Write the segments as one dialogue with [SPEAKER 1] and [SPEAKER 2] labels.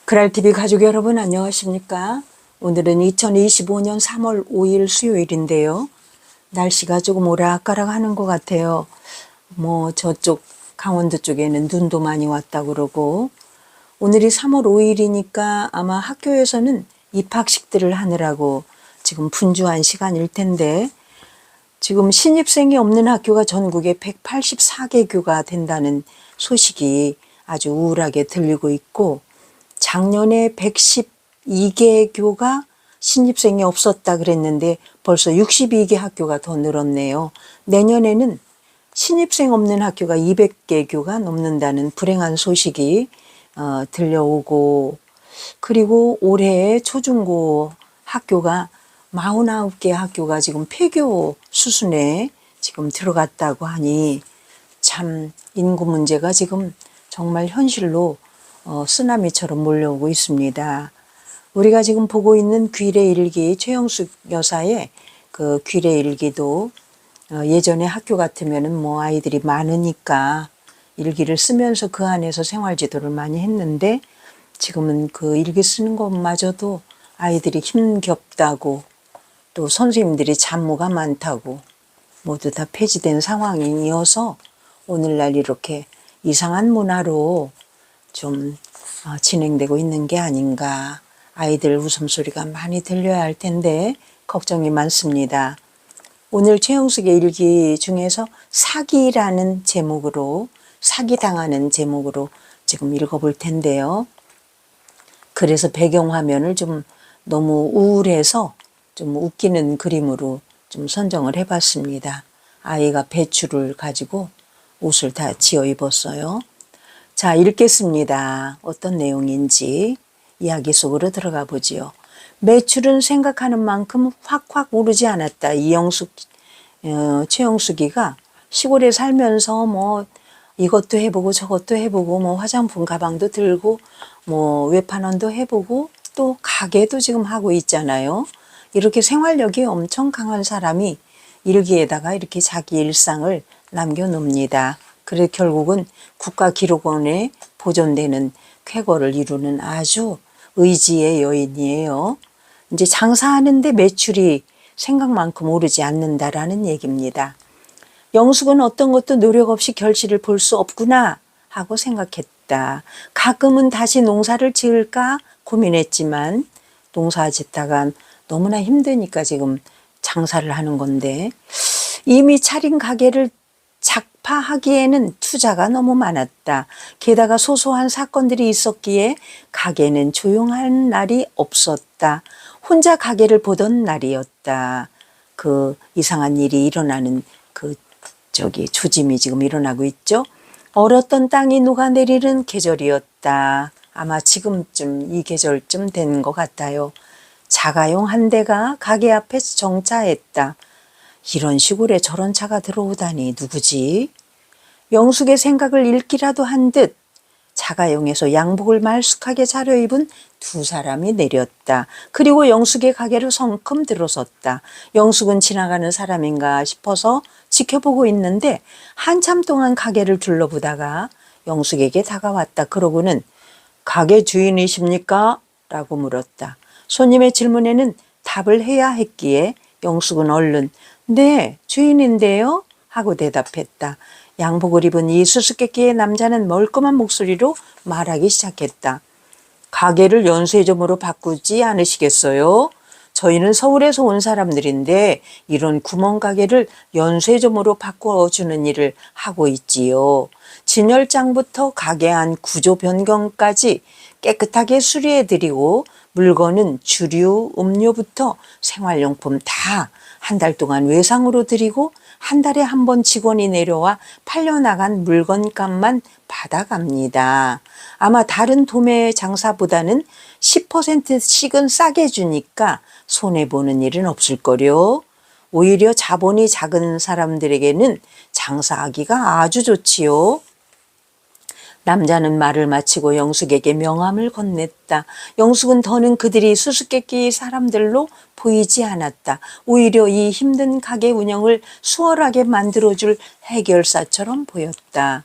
[SPEAKER 1] 그랄TV 가족 여러분 안녕하십니까? 오늘은 2025년 3월 5일 수요일인데요. 날씨가 조금 오락가락 하는 것 같아요. 저쪽 강원도 쪽에는 눈도 많이 왔다 그러고, 오늘이 3월 5일이니까 아마 학교에서는 입학식들을 하느라고 지금 분주한 시간일 텐데, 지금 신입생이 없는 학교가 전국에 184개 교가 된다는 소식이 아주 우울하게 들리고 있고, 작년에 112개 교가 신입생이 없었다 그랬는데 벌써 62개 학교가 더 늘었네요. 내년에는 신입생 없는 학교가 200개 교가 넘는다는 불행한 소식이 들려오고, 그리고 올해 초중고 학교가 49개 학교가 지금 폐교 수순에 지금 들어갔다고 하니 참 인구 문제가 지금 정말 현실로 쓰나미처럼 몰려오고 있습니다. 우리가 지금 보고 있는 귀래 일기, 최영숙 여사의 그 귀래 일기도 예전에 학교 같으면은 아이들이 많으니까 일기를 쓰면서 그 안에서 생활 지도를 많이 했는데, 지금은 그 일기 쓰는 것마저도 아이들이 힘겹다고, 또 선생님들이 잡무가 많다고 모두 다 폐지된 상황이어서 오늘날 이렇게 이상한 문화로 좀 진행되고 있는 게 아닌가. 아이들 웃음소리가 많이 들려야 할 텐데 걱정이 많습니다. 오늘 최영숙의 일기 중에서 사기라는 제목으로, 사기당하는 제목으로 지금 읽어볼 텐데요. 그래서 배경화면을 좀 너무 우울해서 좀 웃기는 그림으로 좀 선정을 해봤습니다. 아이가 배추를 가지고 옷을 다 지어 입었어요. 자, 읽겠습니다. 어떤 내용인지 이야기 속으로 들어가 보지요. 매출은 생각하는 만큼 확확 오르지 않았다. 최영숙이가 시골에 살면서 이것도 해보고 저것도 해보고 화장품 가방도 들고 외판원도 해보고 또 가게도 지금 하고 있잖아요. 이렇게 생활력이 엄청 강한 사람이 일기에다가 이렇게 자기 일상을 남겨놓습니다. 그래 결국은 국가기록원에 보존되는 쾌거를 이루는 아주 의지의 여인이에요. 이제 장사하는데 매출이 생각만큼 오르지 않는다라는 얘기입니다. 영숙은 어떤 것도 노력 없이 결실을 볼 수 없구나 하고 생각했다. 가끔은 다시 농사를 지을까 고민했지만 농사 짓다가 너무나 힘드니까 지금 장사를 하는 건데, 이미 차린 가게를 작파하기에는 투자가 너무 많았다. 게다가 소소한 사건들이 있었기에 가게는 조용한 날이 없었다. 혼자 가게를 보던 날이었다. 그 이상한 일이 일어나는 조짐이 지금 일어나고 있죠. 얼었던 땅이 녹아내리는 계절이었다. 아마 지금쯤 이 계절쯤 된 것 같아요. 자가용 한 대가 가게 앞에 정차했다. 이런 시골에 저런 차가 들어오다니 누구지? 영숙의 생각을 읽기라도 한 듯 자가용에서 양복을 말쑥하게 차려입은 두 사람이 내렸다. 그리고 영숙의 가게로 성큼 들어섰다. 영숙은 지나가는 사람인가 싶어서 지켜보고 있는데 한참 동안 가게를 둘러보다가 영숙에게 다가왔다. 그러고는 가게 주인이십니까? 라고 물었다. 손님의 질문에는 답을 해야 했기에 영숙은 얼른 네, 주인인데요? 하고 대답했다. 양복을 입은 이 수수께끼의 남자는 멀끔한 목소리로 말하기 시작했다. 가게를 연쇄점으로 바꾸지 않으시겠어요? 저희는 서울에서 온 사람들인데 이런 구멍가게를 연쇄점으로 바꿔주는 일을 하고 있지요. 진열장부터 가게 안 구조 변경까지 깨끗하게 수리해드리고 물건은 주류, 음료부터 생활용품 다 한 달 동안 외상으로 드리고 한 달에 한 번 직원이 내려와 팔려나간 물건값만 받아갑니다. 아마 다른 도매 장사보다는 10%씩은 싸게 주니까 손해보는 일은 없을 거요. 오히려 자본이 작은 사람들에게는 장사하기가 아주 좋지요. 남자는 말을 마치고 영숙에게 명함을 건넸다. 영숙은 더는 그들이 수수께끼 사람들로 보이지 않았다. 오히려 이 힘든 가게 운영을 수월하게 만들어줄 해결사처럼 보였다.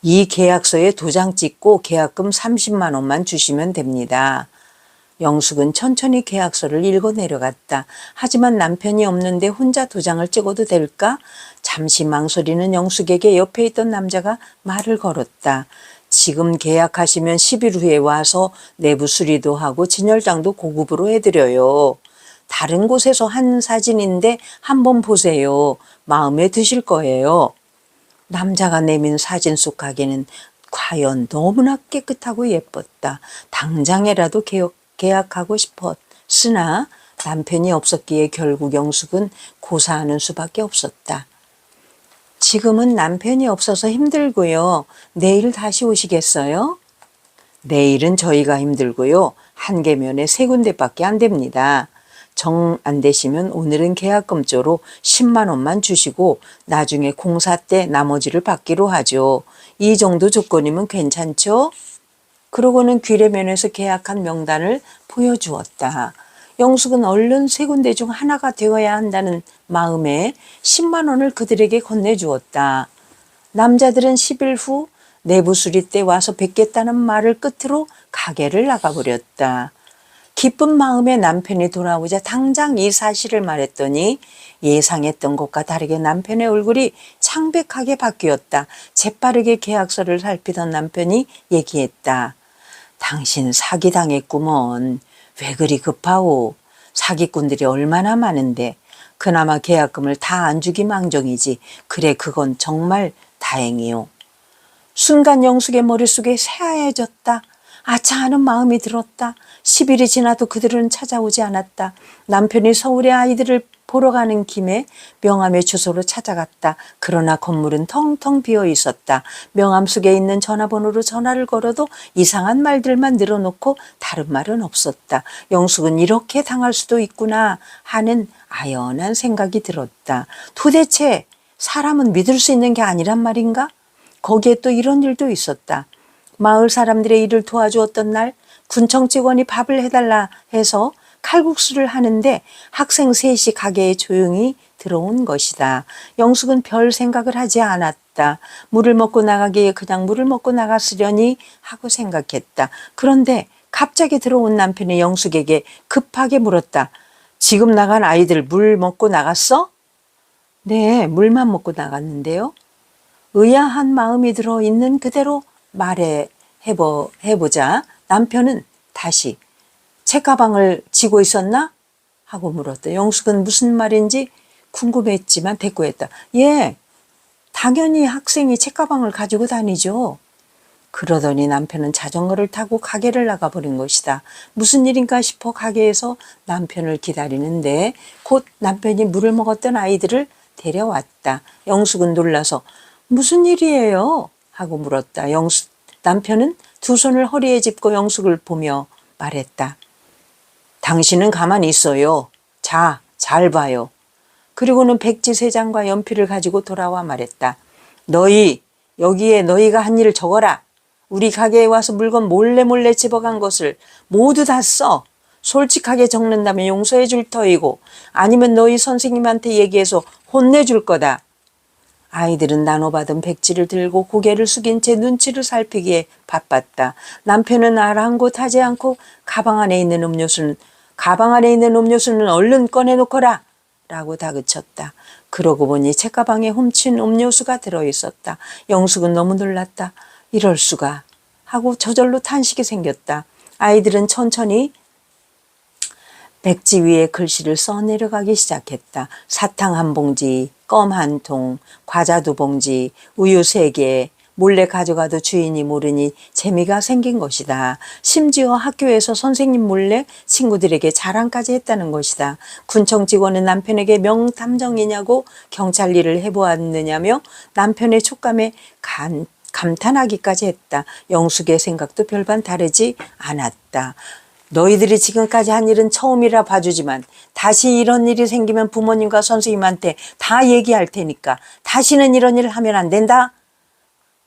[SPEAKER 1] 이 계약서에 도장 찍고 계약금 30만 원만 주시면 됩니다. 영숙은 천천히 계약서를 읽어 내려갔다. 하지만 남편이 없는데 혼자 도장을 찍어도 될까? 잠시 망설이는 영숙에게 옆에 있던 남자가 말을 걸었다. 지금 계약하시면 10일 후에 와서 내부 수리도 하고 진열장도 고급으로 해드려요. 다른 곳에서 한 사진인데 한번 보세요. 마음에 드실 거예요. 남자가 내민 사진 속 가게는 과연 너무나 깨끗하고 예뻤다. 당장이라도 계약하고 싶었으나 남편이 없었기에 결국 영숙은 고사하는 수밖에 없었다. 지금은 남편이 없어서 힘들고요. 내일 다시 오시겠어요? 내일은 저희가 힘들고요. 한계면에 3군데밖에 안 됩니다. 정 안 되시면 오늘은 계약금조로 10만 원만 주시고 나중에 공사 때 나머지를 받기로 하죠. 이 정도 조건이면 괜찮죠? 그러고는 귀래면에서 계약한 명단을 보여주었다. 영숙은 얼른 3군데 중 하나가 되어야 한다는 마음에 10만 원을 그들에게 건네주었다. 남자들은 10일 후 내부 수리 때 와서 뵙겠다는 말을 끝으로 가게를 나가버렸다. 기쁜 마음에 남편이 돌아오자 당장 이 사실을 말했더니 예상했던 것과 다르게 남편의 얼굴이 창백하게 바뀌었다. 재빠르게 계약서를 살피던 남편이 얘기했다. 당신 사기당했구먼. 왜 그리 급하오. 사기꾼들이 얼마나 많은데 그나마 계약금을 다 안 주기 망정이지. 그래 그건 정말 다행이오. 순간 영숙의 머릿속에 새하얘졌다. 아차 하는 마음이 들었다. 10일이 지나도 그들은 찾아오지 않았다. 남편이 서울에 아이들을 보러 가는 김에 명함의 주소로 찾아갔다. 그러나 건물은 텅텅 비어 있었다. 명함 속에 있는 전화번호로 전화를 걸어도 이상한 말들만 늘어놓고 다른 말은 없었다. 영숙은 이렇게 당할 수도 있구나 하는 아연한 생각이 들었다. 도대체 사람은 믿을 수 있는 게 아니란 말인가? 거기에 또 이런 일도 있었다. 마을 사람들의 일을 도와주었던 날 군청 직원이 밥을 해달라 해서 칼국수를 하는데 학생 셋이 가게에 조용히 들어온 것이다. 영숙은 별 생각을 하지 않았다. 물을 먹고 나가기에 그냥 물을 먹고 나갔으려니 하고 생각했다. 그런데 갑자기 들어온 남편이 영숙에게 급하게 물었다. 지금 나간 아이들 물 먹고 나갔어? 네, 물만 먹고 나갔는데요. 의아한 마음이 들어 있는 그대로 해보자. 남편은 다시 책가방을 지고 있었나? 하고 물었다. 영숙은 무슨 말인지 궁금했지만 대꾸했다. 예, 당연히 학생이 책가방을 가지고 다니죠. 그러더니 남편은 자전거를 타고 가게를 나가버린 것이다. 무슨 일인가 싶어 가게에서 남편을 기다리는데 곧 남편이 물을 먹었던 아이들을 데려왔다. 영숙은 놀라서 무슨 일이에요? 하고 물었다. 남편은 두 손을 허리에 짚고 영숙을 보며 말했다. 당신은 가만히 있어요. 자, 잘 봐요. 그리고는 백지 3장과 연필을 가지고 돌아와 말했다. 여기에 너희가 한 일을 적어라. 우리 가게에 와서 물건 몰래 집어간 것을 모두 다 써. 솔직하게 적는다면 용서해 줄 터이고 아니면 너희 선생님한테 얘기해서 혼내줄 거다. 아이들은 나눠받은 백지를 들고 고개를 숙인 채 눈치를 살피기에 바빴다. 남편은 아랑곳하지 않고 가방 안에 있는 음료수는 얼른 꺼내놓거라 라고 다그쳤다. 그러고 보니 책가방에 훔친 음료수가 들어있었다. 영숙은 너무 놀랐다. 이럴 수가 하고 저절로 탄식이 생겼다. 아이들은 천천히 백지 위에 글씨를 써내려가기 시작했다. 사탕 1봉지, 껌 1통, 과자 2봉지, 우유 3개, 몰래 가져가도 주인이 모르니 재미가 생긴 것이다. 심지어 학교에서 선생님 몰래 친구들에게 자랑까지 했다는 것이다. 군청 직원은 남편에게 명탐정이냐고 경찰 일을 해보았느냐며 남편의 촉감에 감탄하기까지 했다. 영숙의 생각도 별반 다르지 않았다. 너희들이 지금까지 한 일은 처음이라 봐주지만 다시 이런 일이 생기면 부모님과 선생님한테 다 얘기할 테니까 다시는 이런 일을 하면 안 된다.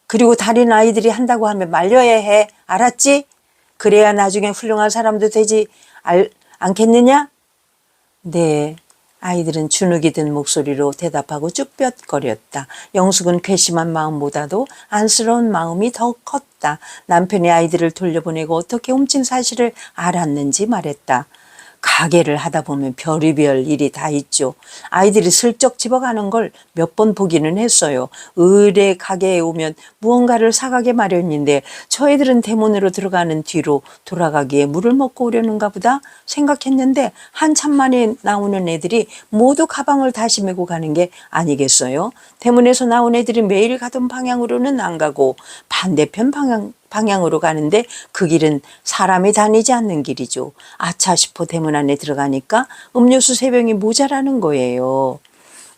[SPEAKER 1] 그리고 다른 아이들이 한다고 하면 말려야 해. 알았지? 그래야 나중에 훌륭한 사람도 되지 않겠느냐? 네, 아이들은 주눅이 든 목소리로 대답하고 쭈뼛거렸다. 영숙은 괘씸한 마음보다도 안쓰러운 마음이 더 컸다. 남편이 아이들을 돌려보내고 어떻게 훔친 사실을 알았는지 말했다. 가게를 하다 보면 별의별 일이 다 있죠. 아이들이 슬쩍 집어가는 걸 몇 번 보기는 했어요. 의뢰 가게에 오면 무언가를 사가게 마련인데 저 애들은 대문으로 들어가는 뒤로 돌아가기에 물을 먹고 오려는가 보다 생각했는데 한참 만에 나오는 애들이 모두 가방을 다시 메고 가는 게 아니겠어요? 대문에서 나온 애들이 매일 가던 방향으로는 안 가고 반대편 방향으로 가는데 그 길은 사람이 다니지 않는 길이죠. 아차 싶어 대문 안에 들어가니까 음료수 3병이 모자라는 거예요.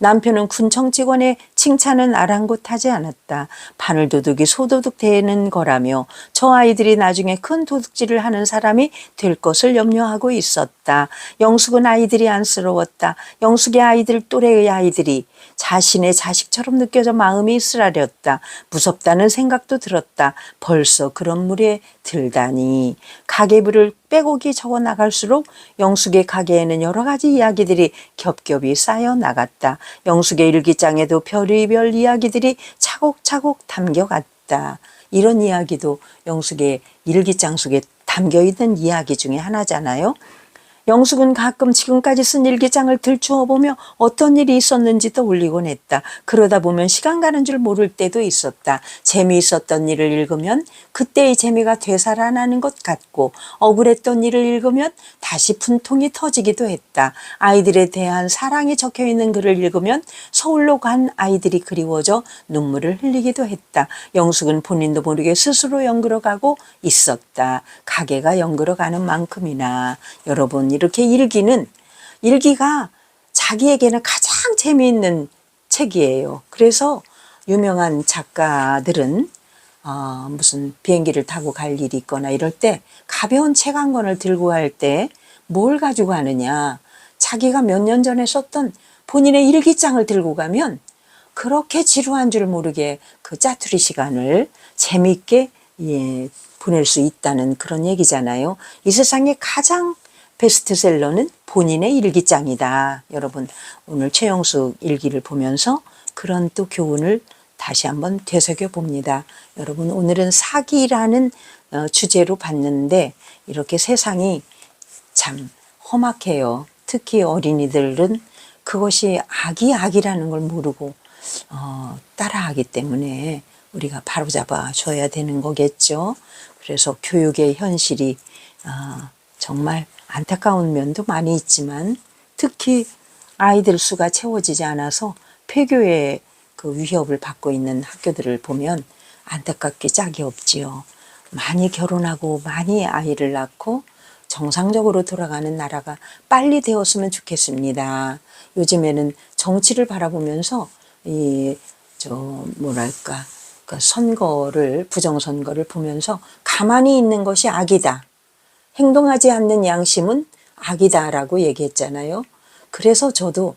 [SPEAKER 1] 남편은 군청 직원의 칭찬은 아랑곳하지 않았다. 바늘도둑이 소도둑 되는 거라며 저 아이들이 나중에 큰 도둑질을 하는 사람이 될 것을 염려하고 있었다. 영숙은 아이들이 안쓰러웠다. 영숙의 아이들 또래의 아이들이 자신의 자식처럼 느껴져 마음이 쓰라렸다. 무섭다는 생각도 들었다. 벌써 그런 물에 들다니. 가계부를 빼곡히 적어 나갈수록 영숙의 가게에는 여러 가지 이야기들이 겹겹이 쌓여 나갔다. 영숙의 일기장에도 별의별 이야기들이 차곡차곡 담겨갔다. 이런 이야기도 영숙의 일기장 속에 담겨있는 이야기 중에 하나잖아요. 영숙은 가끔 지금까지 쓴 일기장을 들추어 보며 어떤 일이 있었는지 떠올리곤 했다. 그러다 보면 시간 가는 줄 모를 때도 있었다. 재미있었던 일을 읽으면 그때의 재미가 되살아나는 것 같고 억울했던 일을 읽으면 다시 분통이 터지기도 했다. 아이들에 대한 사랑이 적혀있는 글을 읽으면 서울로 간 아이들이 그리워져 눈물을 흘리기도 했다. 영숙은 본인도 모르게 스스로 연그러 가고 있었다. 가게가 연그러 가는 만큼이나. 여러분, 이렇게 일기가 자기에게는 가장 재미있는 책이에요. 그래서 유명한 작가들은 무슨 비행기를 타고 갈 일이 있거나 이럴 때 가벼운 책 한 권을 들고 갈 때 뭘 가지고 가느냐. 자기가 몇 년 전에 썼던 본인의 일기장을 들고 가면 그렇게 지루한 줄 모르게 그 짜투리 시간을 재미있게 보낼 수 있다는 그런 얘기잖아요. 이 세상에 가장 베스트셀러는 본인의 일기장이다. 여러분, 오늘 최영숙 일기를 보면서 그런 또 교훈을 다시 한번 되새겨 봅니다. 여러분, 오늘은 사기라는 주제로 봤는데 이렇게 세상이 참 험악해요. 특히 어린이들은 그것이 악이라는 걸 모르고 따라하기 때문에 우리가 바로잡아 줘야 되는 거겠죠. 그래서 교육의 현실이 정말 안타까운 면도 많이 있지만 특히 아이들 수가 채워지지 않아서 폐교의 그 위협을 받고 있는 학교들을 보면 안타깝게 짝이 없지요. 많이 결혼하고 많이 아이를 낳고 정상적으로 돌아가는 나라가 빨리 되었으면 좋겠습니다. 요즘에는 정치를 바라보면서 그 부정선거를 보면서 가만히 있는 것이 악이다. 행동하지 않는 양심은 악이다라고 얘기했잖아요. 그래서 저도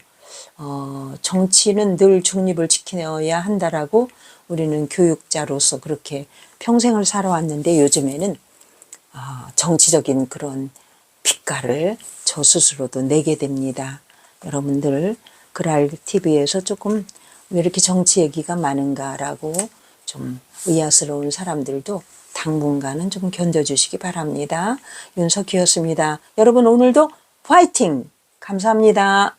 [SPEAKER 1] 정치는 늘 중립을 지켜야 한다라고 우리는 교육자로서 그렇게 평생을 살아왔는데 요즘에는 정치적인 그런 핏가를 저 스스로도 내게 됩니다. 여러분들 그랄 TV에서 조금 왜 이렇게 정치 얘기가 많은가라고 좀 의아스러운 사람들도 당분간은 좀 견뎌주시기 바랍니다. 윤석희였습니다. 여러분 오늘도 파이팅! 감사합니다.